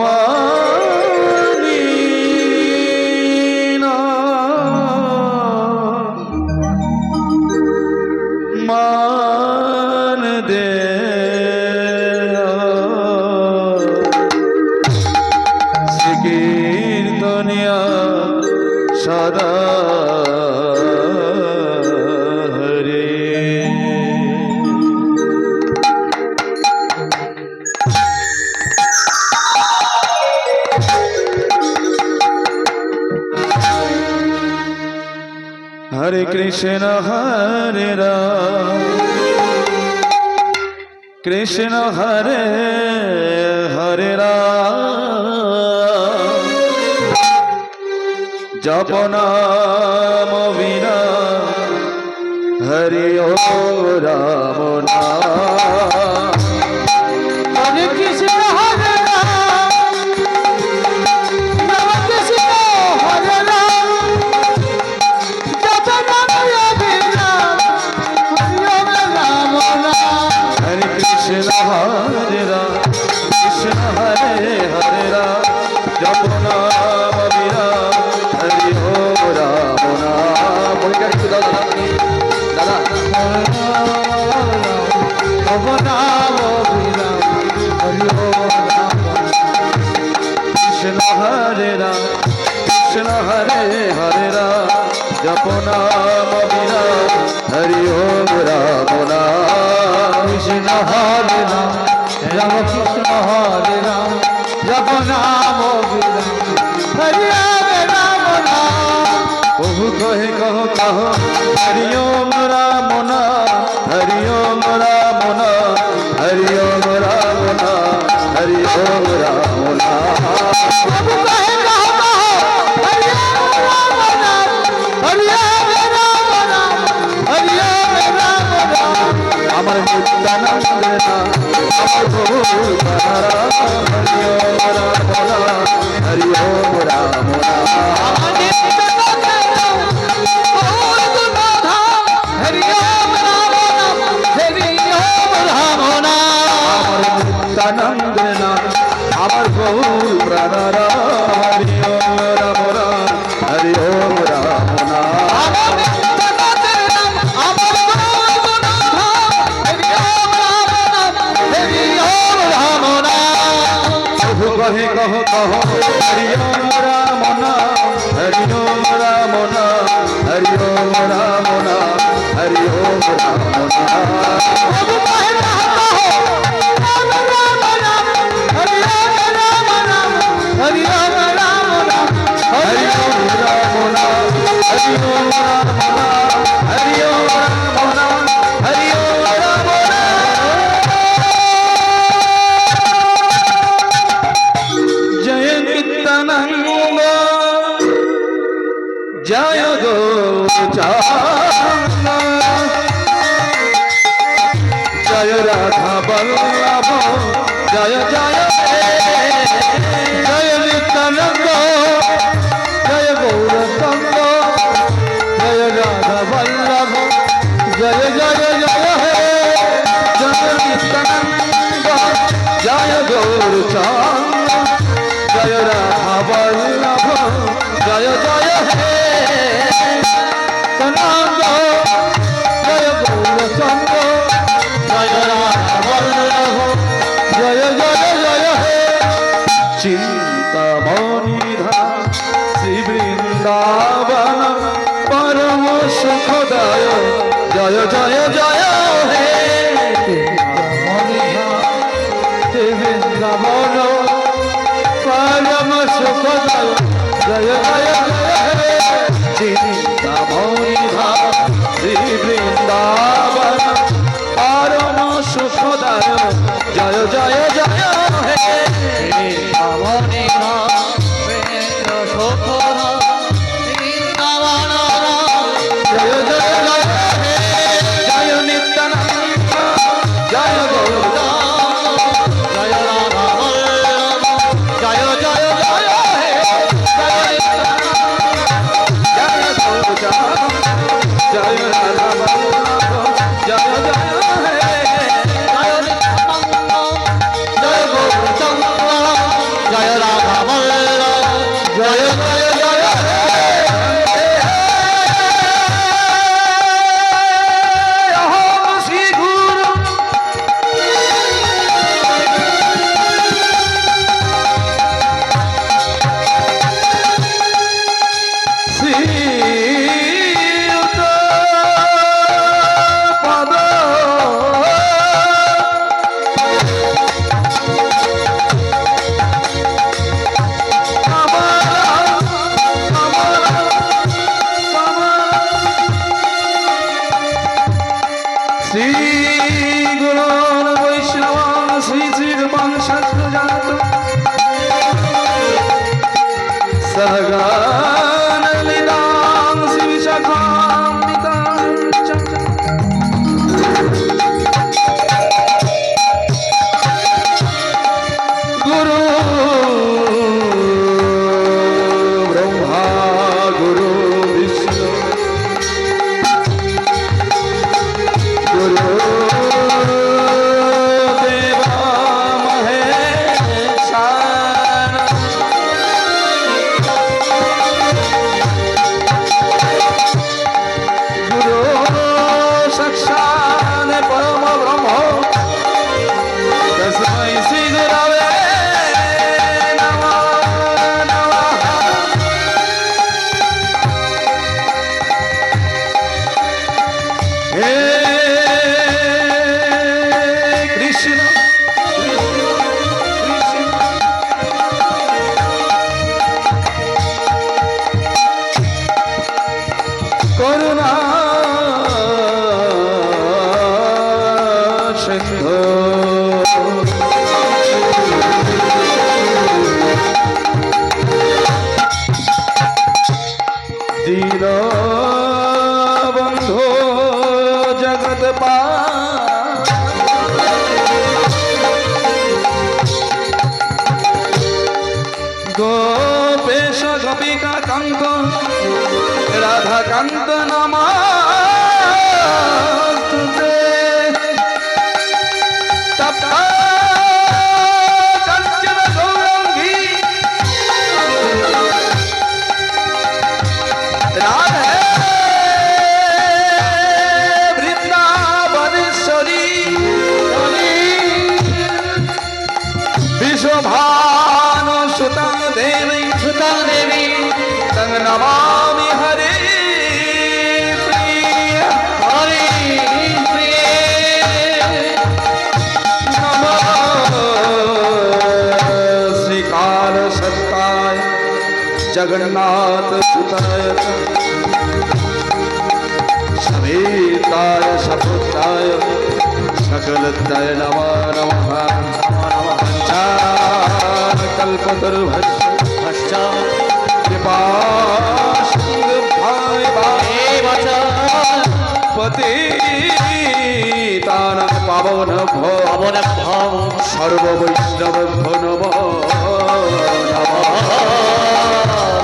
মানি না মান দে কীর্তনিয়া সদা हरे कृष्ण हरे राम कृष्ण हरे हरे राम जप नाम बिना हरि ओम राम नाम हरे कृष्ण हरे कृष्ण हरे राम कृष्ण हरे हरे राम जप नाम बिना हरि ओम राम नाम दादा जप नाम बिना हरि ओम कृष्ण हरे राम कृष्ण हरे हरे राम जप नाम बिना हरि ओम राम नाम कृष्ण हरे राम राम कृष्ण हरे राम जप नाम हरि ओम राम नाम प्रभु कहे कहो कहो हरि ओम राम नाम हरि ओम राम नाम हरि ओम राम नाम हरि ओम राम नाम प्रभु कहे कहो कहो हरि ओम राम नाम हरि ओम राम नाम हरि ओम राम नाम अमर नित्यानंद नाम अमर प्रभु हरि ओम राम नाम हरि ओम राम नाम अमर नित्यानंद नाम हरि ओम राम नाम हरि ओम राम नाम अमर नित्यानंद नाम अमर प्रभु हरि ओम राम नाम हरि ओम राम नाम कहे कहो कहो हरि ओम राम नाम हरि ओम राम नाम हरि ओम राम नाम हरि ओम राम नाम प्रभु कहे कहो राम राम नाम हरि ओम राम नाम हरि ओम राम नाम हरि ओम राम नाम हरि ओम राम नाम हरि ओम राम नाम हरि ओम राम जय गोचारण जय राधा वल्लभ जय जय जय नित्यानंद जय गौरतंग जय राधा वल्लभ जय जय जय हे जय नित्यानंद जय गौरचंद जय राधा वल्लभ जय जय हे तनंद जय गौरचंद जय राधा वल्लभ जय जय जय हे चिंतामणि धाम श्री वृंदावन परम सुखदाय जय जय जय हे चिंतामणि धाम श्री वृंदावन परम सुखदाय जय जय जय हे चिंतामणि धाम श्री वृंदावन परम सुखदाय जय जय जय हे चिंतामणि धाम सुखदाय वृंदावन जय जय जय हे जय नित्यानंद जय गौरचंद जय राधा वल्लभ जय जय जय हे जय जय राधा वल्लभ जय जय हे जय नित्यानंद जय गौरचंद जय জয় জয় জয় অহং শ্রী গুরু শ্রীযুত পদ শ্রী গুরু বৈষ্ণব শ্রী শ্রীরূপং সদ্গুজাত সহগান লীলাং শ্রী বিশাখান্বিতাং চ গুরু ব্রহ্মা গুরু বিষ্ণু গুরু দেবা মহেশান গুরু সাক্ষাৎ পরম ব্রহ্ম তস্मै শ্রী গুরবে নমঃ নমঃ হে কৃষ্ণ করুণা সিন্ধু দীন বন্ধু জগৎ গোপেশ গোপিকা কান্ত রাধা কান্ত নমস্তুতে তপ্তা কাঞ্চন গৌরাঙ্গী রাধে বৃন্দাবনেশ্বরী বিশ্বভানু সুতা দেবী তং নমামি হরে প্রিয় হরে নমঃ শ্রীকাল সত্তায় জগন্নাথ সুতায় সমেতায় সপুত্রায় সকলতায় নমো নমঃ কল্পতরুভ্যশ্চ কৃপা সিন্ধুভ্যায় পতিতানাং পাবনভ্যো সর্ববৈষ্ণবেভ্যো নমো নমঃ